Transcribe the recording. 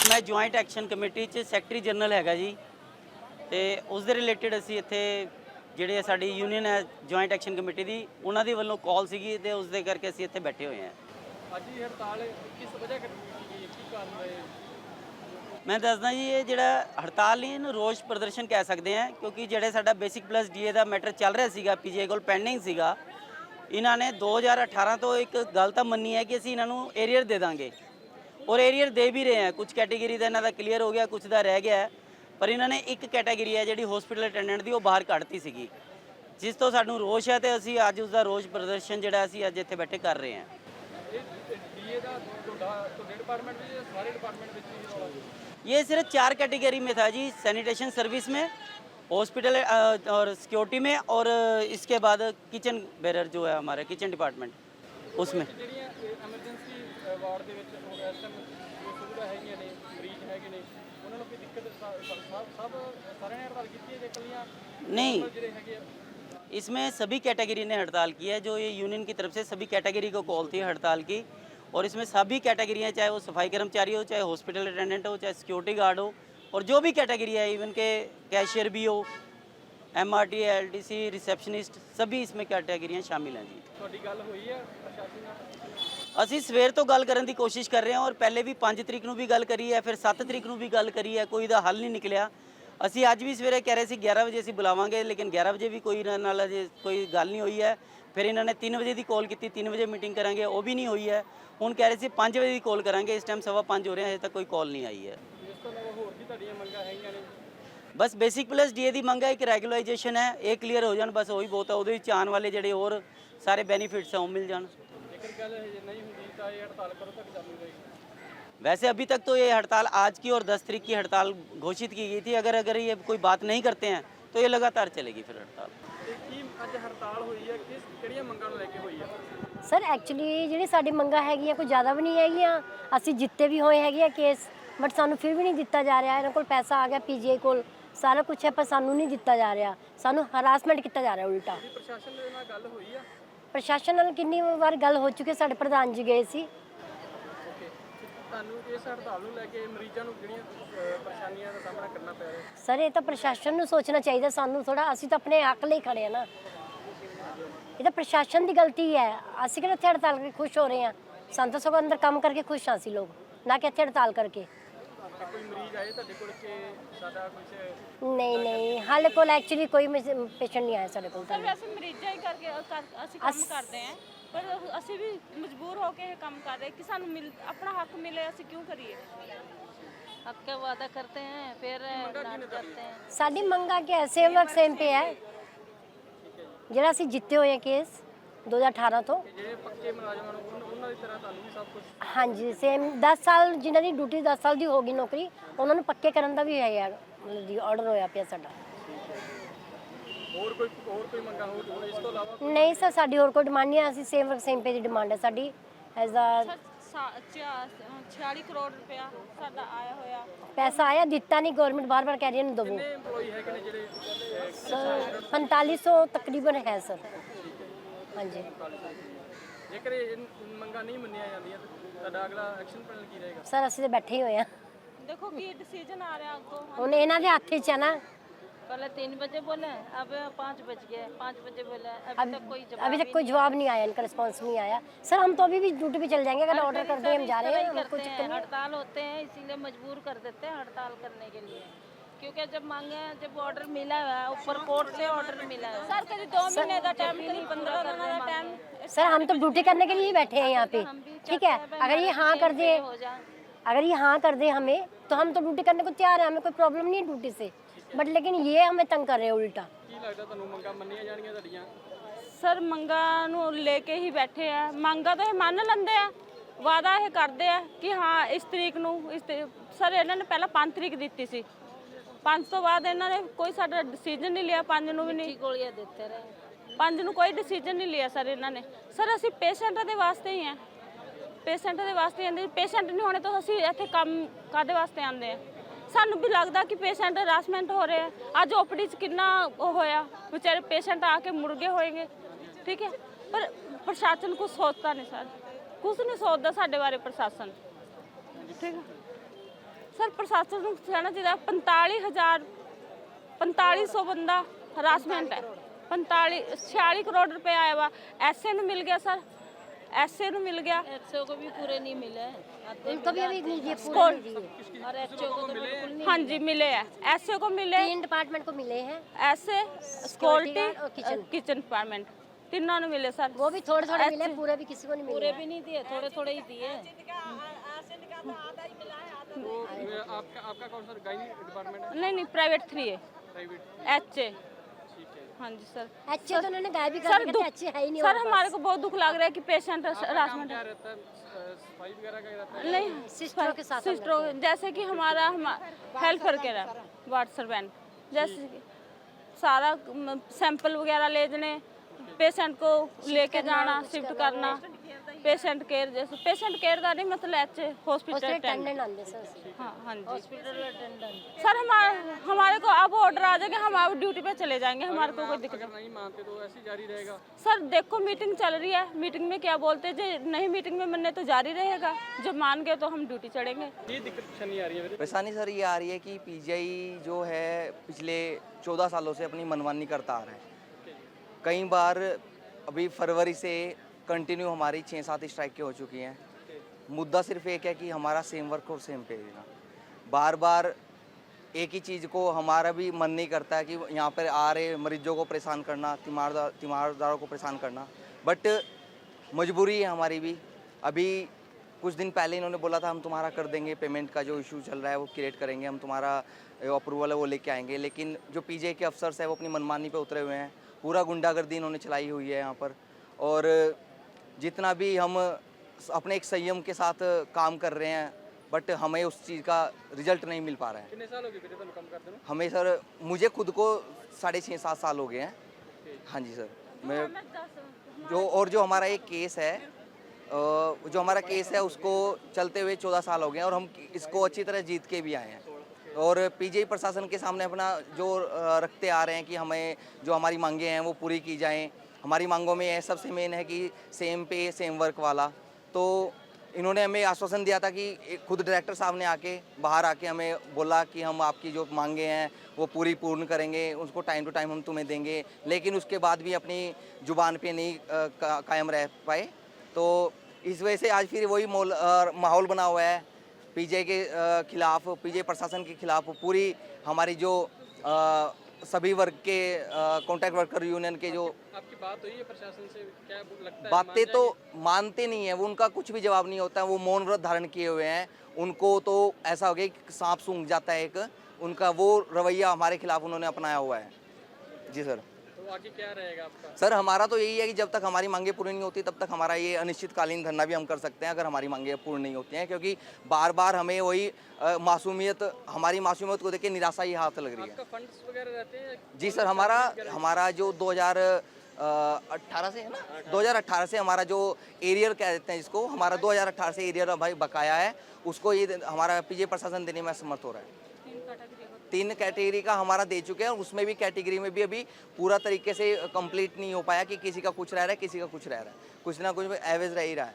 मैं joint action committee 'ਚ secretary general ਹੈਗਾ ਜੀ ਤੇ ਉਸ ਦੇ ਰਿਲੇਟਡ ਅਸੀਂ ਇੱਥੇ ਜਿਹੜੇ ਸਾਡੀ ਯੂਨੀਅਨ ਹੈ ਜੁਆਇੰਟ ਐਕਸ਼ਨ ਕਮੇਟੀ ਦੀ ਉਹਨਾਂ ਦੀ ਵੱਲੋਂ ਕਾਲ ਸੀਗੀ ਤੇ ਉਸ ਦੇ ਕਰਕੇ ਅਸੀਂ ਇੱਥੇ ਬੈਠੇ ਹੋਏ ਹਾਂ। ਅੱਜ ਦੀ ਹੜਤਾਲ ਕਿਸ ਵਜ੍ਹਾ ਕਰਕੇ ਕੀ ਕਾਰਨ ਰਹੇ? ਮੈਂ ਦੱਸਦਾ ਜੀ ਇਹ ਜਿਹੜਾ ਹੜਤਾਲ ਨਹੀਂ ਇਹਨੂੰ ਰੋਸ ਪ੍ਰਦਰਸ਼ਨ ਕਹਿ ਸਕਦੇ ਹਾਂ ਕਿਉਂਕਿ ਜਿਹੜੇ ਸਾਡਾ ਬੇਸਿਕ ਪਲੱਸ ਡੀਏ ਦਾ ਮੈਟਰ ਚੱਲ ਰਿਹਾ ਸੀਗਾ ਪੀਜੀਆਈ ਕੋਲ ਪੈਂਡਿੰਗ ਸੀਗਾ। ਇਹਨਾਂ ਨੇ 2018 ਤੋਂ ਇੱਕ ਗੱਲ ਤਾਂ ਮੰਨੀ ਹੈ ਕਿ ਅਸੀਂ ਇਹਨਾਂ ਨੂੰ ਏਰੀਅਰ ਦੇ ਦਾਂਗੇ और एरियर दे भी रहे हैं। कुछ कैटेगरी का इन्हों का क्लीयर हो गया, कुछ का रह गया है, पर इन्होंने एक कैटेगरी है जी हॉस्पिटल अटेंडेंट की वो बाहर कढ़ती सी जिस तो सानू रोष है तो असी अज उसका रोष प्रदर्शन जोड़ा असी अज इत्थे बैठे कर रहे हैं। ये सिर्फ 4 कैटेगरी में था जी, सैनिटेशन सर्विस में, हॉस्पिटल और सिक्योरिटी में और इसके बाद किचन बेरर जो है हमारे किचन डिपार्टमेंट उसमें। नहीं, इसमें सभी कैटेगरी ने हड़ताल की है। जो ये यूनियन की तरफ से सभी कैटेगरी को कॉल थी हड़ताल की और इसमें सभी कैटेगरियाँ चाहे वो सफाई कर्मचारी हो, चाहे हॉस्पिटल अटेंडेंट हो, चाहे सिक्योरिटी गार्ड हो और जो भी कैटेगरी है, इवन के कैशियर भी हो, MRT, LTC, रिसेप्शनिस्ट, सभी इसमें कैटेगरियाँ शामिल हैं जी। ਅਸੀਂ ਸਵੇਰ ਤੋਂ ਗੱਲ ਕਰਨ ਦੀ ਕੋਸ਼ਿਸ਼ ਕਰ ਰਹੇ ਹਾਂ ਔਰ ਪਹਿਲੇ ਵੀ 5 ਤਰੀਕ ਨੂੰ ਵੀ ਗੱਲ ਕਰੀ ਹੈ, ਫਿਰ 7 ਤਰੀਕ ਨੂੰ ਵੀ ਗੱਲ ਕਰੀ ਹੈ, ਕੋਈ ਦਾ ਹੱਲ ਨਹੀਂ ਨਿਕਲਿਆ। ਅਸੀਂ ਅੱਜ ਵੀ ਸਵੇਰੇ ਕਹਿ ਰਹੇ ਸੀ 11 ਵਜੇ ਅਸੀਂ ਬੁਲਾਵਾਂਗੇ, ਲੇਕਿਨ 11 ਵਜੇ ਵੀ ਕੋਈ ਇਹਨਾਂ ਨਾਲ ਅਜੇ ਕੋਈ ਗੱਲ ਨਹੀਂ ਹੋਈ ਹੈ। ਫਿਰ ਇਹਨਾਂ ਨੇ 3 ਵਜੇ ਦੀ ਕਾਲ ਕੀਤੀ, 3 ਵਜੇ ਮੀਟਿੰਗ ਕਰਾਂਗੇ, ਉਹ ਵੀ ਨਹੀਂ ਹੋਈ ਹੈ। ਹੁਣ ਕਹਿ ਰਹੇ ਸੀ 5 ਵਜੇ ਦੀ ਕਾਲ ਕਰਾਂਗੇ, ਇਸ ਟਾਈਮ 5:15 ਹੋ ਰਹੇ ਹਜੇ ਤੱਕ ਕੋਈ ਕਾਲ ਨਹੀਂ ਆਈ ਹੈ। ਬਸ ਬੇਸਿਕ ਪਲੱਸ ਡੀਏ ਦੀ ਮੰਗ ਹੈ, ਇੱਕ ਰੈਗੂਲਰਾਈਜੇਸ਼ਨ ਹੈ, ਇਹ ਕਲੀਅਰ ਹੋ ਜਾਣ ਬਸ ਉਹੀ ਬਹੁਤ ਹੈ। ਉਹਦੇ ਵਿੱਚ ਆਉਣ ਵਾਲੇ ਜਿਹੜੇ ਹੋਰ ਸਾਰੇ ਬੈਨੀਫਿਟਸ ਆ ਉਹ ਮਿਲ ਜਾਣ। वैसे अभी तक तो ये हड़ताल आज की और 10 तारीख की हड़ताल घोषित की गई थी। अगर ये कोई बात नहीं करते हैं तो ये लगातार चलेगी फिर हड़ताल। सर एक्चुअली ਜਿਹੜੀ ਸਾਡੀ ਮੰਗਾਂ ਹੈਗੀਆਂ ਕੋਈ ਜ਼ਿਆਦਾ ਵੀ ਨਹੀਂ ਹੈਗੀਆਂ, ਅਸੀਂ ਜਿੱਤੇ ਵੀ ਹੋਏ ਹੈਗੇ ਆ ਕੇਸ, ਬਟ ਸਾਨੂੰ ਫਿਰ ਵੀ ਨਹੀਂ ਦਿੱਤਾ ਜਾ ਰਿਹਾ। ਇਹਨਾਂ ਕੋਲ ਪੈਸਾ ਆ ਗਿਆ, ਪੀਜੀਆਈ ਕੋਲ ਸਾਰਾ ਕੁਝ ਹੈ, ਪਰ ਸਾਨੂੰ ਨਹੀਂ ਦਿੱਤਾ ਜਾ ਰਿਹਾ। ਸਾਨੂੰ ਹਰਾਸਮੈਂਟ ਕੀਤਾ ਜਾ ਰਿਹਾ ਉਲਟਾ। ਪ੍ਰਸ਼ਾਸਨ ਦੇ ਨਾਲ ਗੱਲ ਹੋਈ ਆ? ਪ੍ਰਸ਼ਾਸਨ ਨਾਲ ਕਿੰਨੀ ਵਾਰ ਗੱਲ ਹੋ ਚੁੱਕੀ, ਸਾਡੇ ਪ੍ਰਧਾਨ ਜੀ ਗਏ ਸੀ। ਤੁਹਾਨੂੰ ਇਸ ਹੜਤਾਲ ਨੂੰ ਲੈ ਕੇ ਮਰੀਜ਼ਾਂ ਨੂੰ ਜਿਹੜੀਆਂ ਪਰੇਸ਼ਾਨੀਆਂ ਦਾ ਸਾਹਮਣਾ ਕਰਨਾ ਪੈ ਰਿਹਾ? ਸਰ ਇਹ ਤਾਂ ਪ੍ਰਸ਼ਾਸਨ ਨੂੰ ਸੋਚਣਾ ਚਾਹੀਦਾ ਸਾਨੂੰ ਥੋੜਾ, ਅਸੀਂ ਤਾਂ ਆਪਣੇ ਹੱਕ ਲਈ ਖੜੇ ਆ ਨਾ। ਇਹ ਤਾਂ ਪ੍ਰਸ਼ਾਸਨ ਦੀ ਗਲਤੀ ਹੈ। ਅਸੀਂ ਕਿਹੜਾ ਇੱਥੇ ਹੜਤਾਲ ਕਰਕੇ ਖੁਸ਼ ਹੋ ਰਹੇ ਹਾਂ? ਸਾਨੂੰ ਤਾਂ ਸਗੋਂ ਅੰਦਰ ਕੰਮ ਕਰਕੇ ਖੁਸ਼ ਹਾਂ ਅਸੀਂ ਲੋਕ, ਨਾ ਕਿ ਇੱਥੇ ਹੜਤਾਲ ਕਰਕੇ। ਕੋਈ ਮਰੀਜ਼ ਆਏ ਤੁਹਾਡੇ ਕੋਲ ਕਿ ਸਾਡਾ ਕੁਝ? ਨਹੀਂ ਹਾਲੇ ਕੋਲ ਐਕਚੁਅਲੀ ਕੋਈ ਪੇਸ਼ੈਂਟ ਨਹੀਂ ਆਇਆ ਸਾਡੇ ਕੋਲ ਤਾਂ। ਵੈਸੇ ਮਰੀਜ਼ਾਂ ਹੀ ਕਰਕੇ ਅਸੀਂ ਕੰਮ ਕਰਦੇ ਹਾਂ, ਪਰ ਅਸੀਂ ਵੀ ਮਜਬੂਰ ਹੋ ਕੇ ਇਹ ਕੰਮ ਕਰ ਰਹੇ ਕਿ ਸਾਨੂੰ ਆਪਣਾ ਹੱਕ ਮਿਲੇ, ਅਸੀਂ ਕਿਉਂ ਕਰੀਏ? हक का वादा करते हैं फिर डांट करते हैं। ਸਾਡੀ ਮੰਗਾ ਕਿ ਸੇਮ ਵਰਕ ਸੇਮ ਪੇ ਹੈ, ਜਿਹੜਾ ਅਸੀਂ ਜਿੱਤੇ ਹੋਏ ਹਾਂ ਕੇਸ 2018 ਤੋਂ। ਜਿਹੜੇ ਪੱਕੇ ਮੁਲਾਜ਼ਮਾਂ ਨੂੰ ਉਹਨਾਂ ਦੀ ਤਰ੍ਹਾਂ ਤੁਹਾਨੂੰ ਵੀ ਸਭ ਕੁਝ? ਹਾਂਜੀ ਸੇਮ 10 ਸਾਲ ਜਿਨ੍ਹਾਂ ਦੀ ਡਿਊਟੀ 10 ਸਾਲ ਦੀ ਹੋ ਗਈ ਨੌਕਰੀ, ਉਹਨਾਂ ਨੂੰ ਪੱਕੇ ਕਰਨ ਦਾ ਵੀ ਹੈ ਮਤਲਬ ਜੀ ਆਰਡਰ ਹੋਇਆ ਪਿਆ ਸਾਡਾ। ਹੋਰ ਕੋਈ ਮੰਗਾ ਹੋਰ ਇਸ ਤੋਂ ਇਲਾਵਾ? ਨਹੀਂ ਸਰ ਸਾਡੀ ਹੋਰ ਕੋਈ ਡਿਮਾਂਡ ਨਹੀਂ ਹੈ। ਅਸੀਂ ਸੇਮ ਵਰਕ ਸੇਮ ਪੇ ਦੀ ਡਿਮਾਂਡ ਹੈ ਸਾਡੀ। ਐਜ਼ ਆ 46 ਕਰੋੜ ਰੁਪਇਆ ਸਾਡਾ ਆਇਆ ਹੋਇਆ, ਪੈਸਾ ਆਇਆ, ਦਿੱਤਾ ਨਹੀਂ ਗਵਰਨਮੈਂਟ, ਬਾਰ-ਬਾਰ ਕਹਿ ਰਹੀ ਹੈ ਦਵੋ। ਕਿੰਨੇ EMPLOYE ਹੈਗੇ ਨੇ ਜਿਹੜੇ? ਸਰ 4500 ਤਕਰੀਬਨ ਹੈ ਸਰ। ਹਾਂਜੀ ਜੇਕਰ ਇਹ ਮੰਗਾਂ ਨਹੀਂ ਮੰਨੀਆਂ ਜਾਂਦੀਆਂ ਤਾਂ ਤੁਹਾਡਾ ਅਗਲਾ ਐਕਸ਼ਨ ਪਲਾਨ ਕੀ ਰਹੇਗਾ? ਸਰ ਅਸੀਂ ਤਾਂ ਬੈਠੇ ਹੀ ਹੋਏ ਹਾਂ। ਦੇਖੋ ਕੀ ਡਿਸੀਜਨ ਆ ਰਿਹਾ ਅੱਗੋਂ। ਹੁਣ ਇਹਨਾਂ ਦੇ ਹੱਥ 'ਚ ਹੈ ਨਾ। पहले 3 बजे बोले, अब 5 बज गए, 5 बजे बोले, अभी तक कोई जवाब नहीं आया, इनका रिस्पांस नहीं आया। सर हम तो अभी भी ड्यूटी पे चल जाएंगे, अगर ऑर्डर कर दें हम जा रहे हैं। करते हैं हड़ताल होते हैं इसीलिए मजबूर कर देते हैं हड़ताल करने के लिए, क्योंकि जब मांगे जब ऑर्डर मिला है ऊपर कोर्ट से ऑर्डर मिला है। सर कभी 2 महीने का टाइम, कभी 15 दिन का टाइम। सर हम तो ड्यूटी करने के लिए बैठे हैं यहाँ पे, ठीक है। अगर ये हाँ कर दे, अगर ये हाँ कर दे हमें, तो हम तो ड्यूटी करने को तैयार है, हमें कोई प्रॉब्लम नहीं है ड्यूटी से, बट लेकिन ये हमें तंग कर रहे हैं उल्टा। ਕੀ ਲੱਗਦਾ ਤੁਹਾਨੂੰ ਮੰਗਾਂ ਮੰਨੀਆਂ ਜਾਣਗੀਆਂ ਤੁਹਾਡੀਆਂ? ਸਰ ਮੰਗਾਂ ਨੂੰ ਲੈ ਕੇ ਹੀ ਬੈਠੇ ਆ, ਮੰਗਾਂ ਤਾਂ ਇਹ ਮੰਨ ਲੈਂਦੇ ਆ, ਵਾਅਦਾ ਇਹ ਕਰਦੇ ਆ ਕਿ ਹਾਂ ਇਸ ਤਰੀਕ ਨੂੰ ਸਰ ਇਹਨਾਂ ਨੇ ਪਹਿਲਾਂ 5 ਤਰੀਕ ਦਿੱਤੀ ਸੀ, 5 ਤੋਂ ਬਾਅਦ ਇਹਨਾਂ ਨੇ ਕੋਈ ਸਾਡਾ ਡਿਸੀਜਨ ਨਹੀਂ ਲਿਆ। 5 ਨੂੰ ਵੀ ਨਹੀਂ, गोलियां देते रहे। 5 ਨੂੰ ਕੋਈ ਡਿਸੀਜਨ ਨਹੀਂ ਲਿਆ ਸਰ ਇਹਨਾਂ ਨੇ। ਸਰ ਅਸੀਂ ਪੇਸ਼ੈਂਟਾਂ ਦੇ ਵਾਸਤੇ ਹੀ ਆ, ਪੇਸ਼ੈਂਟ ਦੇ ਵਾਸਤੇ ਆਉਂਦੇ। ਪੇਸ਼ੈਂਟ ਨਹੀਂ ਹੋਣੇ ਤਾਂ ਅਸੀਂ ਇੱਥੇ ਕੰਮ ਕਾਹਦੇ ਵਾਸਤੇ ਆਉਂਦੇ ਆ? ਸਾਨੂੰ ਵੀ ਲੱਗਦਾ ਕਿ ਪੇਸ਼ੈਂਟ ਹਰਾਸਮੈਂਟ ਹੋ ਰਹੇ ਆ। ਅੱਜ ਓਪੀਡੀ 'ਚ ਕਿੰਨਾ ਉਹ ਹੋਇਆ, ਵਿਚਾਰੇ ਪੇਸ਼ੈਂਟ ਆ ਕੇ ਮੁੜ ਗਏ ਹੋਏਗੇ, ਠੀਕ ਹੈ। ਪਰ ਪ੍ਰਸ਼ਾਸਨ ਕੁਛ ਸੋਚਦਾ ਨਹੀਂ ਸਰ, ਕੁਛ ਨਹੀਂ ਸੋਚਦਾ ਸਾਡੇ ਬਾਰੇ ਪ੍ਰਸ਼ਾਸਨ, ਠੀਕ ਹੈ। सर प्रशासन ਨੂੰ ਕਹਿਣਾ ਚਾਹੀਦਾ 4500 ਬੰਦਾ ਹਰਾਸਮੈਂਟ ਹੈ 46 ਕਰੋੜ रुपए आया हुआ एसए ਨੂੰ मिल गया सर एसए ਨੂੰ मिल गया एचओ को भी पूरे नहीं मिले हैं। उनको भी अभी नहीं दिए, पूरे नहीं दिए। और एचओ को तो बिल्कुल नहीं। हाँ जी मिले हैं एसए को मिले 3 डिपार्टमेंट को मिले हैं, एसए सिक्योरिटी गार्ड और किचन। किचन डिपार्टमेंट तीनों ने मिले सर वो भी थोड़े थोड़े मिले, पूरे भी किसी को नहीं पूरे मिले। भी नहीं दिए, थोड़े थोड़े ही दिए। आपका कौन सा गायनी डिपार्टमेंट है? नहीं प्राइवेट 3 है प्राइवेट। एचए हाँ जी सर अच्छे तो उन्होंने गायब भी कर सर दिया, दुख अच्छे है ही नहीं सर हमारे हमारे को बहुत दुख लग रहा है कि पेशेंट काम हरासमेंट क्या रहता है? सफाई वगैरह का रहता है? नहीं सिस्टरों के साथ हम सिस्टरों जैसे कि हमारा हेल्थ वर्कर है वार्ड सर्वेंट जैसे कि सारा सैंपल वगैरह ले जाने पेशेंट को लेके जाना शिफ्ट करना पेशेंट केयर जैसे पेशेंट केयर का नहीं मतलब H hospital hospital attendant attendant आंदे सर। हाँ जी हॉस्पिटल अटेंडेंट। सर हमारे को अब ऑर्डर आ जाएगा हम अब ड्यूटी पे चले जाएंगे हमारे को कोई दिक्कत अगर नहीं मानते तो ऐसे ही जारी रहेगा? सर देखो मीटिंग चल रही है मीटिंग में क्या बोलते हैं जो नहीं मीटिंग में मनने तो जारी रहेगा जब मान गए तो हम ड्यूटी चढ़ेंगे ये दिक्कत परेशानी आ रही है मेरे? परेशानी सर ये आ रही है कि पीजीआई जो है पिछले 14 सालों से अपनी मनमानी करता आ रहा है। कई बार अभी फरवरी से कंटिन्यू हमारी 6-7 स्ट्राइकें हो चुकी हैं। मुद्दा सिर्फ एक है कि हमारा सेम वर्क और सेम पे देना। बार बार एक ही चीज़ को हमारा भी मन नहीं करता है कि यहाँ पर आ रहे मरीजों को परेशान करना, तीमारदारों को परेशान करना, बट मजबूरी है हमारी भी। अभी कुछ दिन पहले इन्होंने बोला था हम तुम्हारा कर देंगे, पेमेंट का जो इशू चल रहा है वो क्रिएट करेंगे, हम तुम्हारा अप्रूवल है वो लेके आएंगे, लेकिन जो पीजीआई के अफसर्स हैं वो अपनी मनमानी पे उतरे हुए हैं। पूरा गुंडागर्दी इन्होंने चलाई हुई है यहाँ पर, और जितना भी हम अपने एक संयम के साथ काम कर रहे हैं बट हमें उस चीज़ का रिजल्ट नहीं मिल पा रहा है। कितने साल हो गए फिर तुम काम करते हो? हमें सर मुझे खुद को 6.5-7 साल हो गए हैं। हाँ जी सर। मैं जो हमारा एक केस है जो हमारा केस है उसको चलते हुए 14 साल हो गए हैं और हम इसको अच्छी तरह जीत के भी आए हैं। और पीजीआई प्रशासन के सामने अपना जो रखते आ रहे हैं कि हमें जो हमारी मांगे हैं वो पूरी की जाएं। हमारी मांगों में यह सबसे मेन है कि सेम पे सेम वर्क वाला। तो इन्होंने हमें आश्वासन दिया था कि खुद डायरेक्टर साहब ने आके बाहर आके हमें बोला कि हम आपकी जो मांगे हैं वो पूर्ण करेंगे, उसको टाइम टू टाइम हम तुम्हें देंगे, लेकिन उसके बाद भी अपनी जुबान पे नहीं कायम रह पाए। तो इस वजह से आज फिर वही माहौल बना हुआ है पीजीआई के खिलाफ, पीजीआई प्रशासन के खिलाफ। पूरी हमारी जो सभी वर्ग के कॉन्ट्रैक्ट वर्कर यूनियन के जो आपकी बात हुई है प्रशासन से? क्या लगता है बातें तो मानते नहीं है, वो उनका कुछ भी जवाब नहीं होता है। वो मौन व्रत धारण किए हुए हैं। उनको तो ऐसा हो गया कि सांप सूंघ जाता है एक, उनका वो रवैया हमारे खिलाफ उन्होंने अपनाया हुआ है। जी सर। तो आगे क्या रहेगा आपका? सर हमारा तो यही है कि जब तक हमारी मांगें पूरी नहीं होती तब तक हमारा ये अनिश्चितकालीन धरना भी हम कर सकते हैं अगर हमारी मांगें पूर्ण नहीं होती हैं, क्योंकि बार बार हमें वही हमारी मासूमियत को देख के निराशा ही हाथ लग रही है। आपका फंड्स वगैरह रहते हैं? जी सर, हमारा जो 2018 से है ना, 2018 से हमारा जो एरियर कह देते हैं जिसको, हमारा 2018 से एरियर भाई बकाया है, उसको ये हमारा पीजीआई प्रशासन देने में असमर्थ हो रहा है। 3 कैटेगरी का हमारा दे चुके हैं और उसमें भी कैटेगरी में भी अभी पूरा तरीके से कंप्लीट नहीं हो पाया कि किसी का कुछ रह रहा है, किसी का कुछ रह रहा है, कुछ ना कुछ एवरेज रह ही रहा है।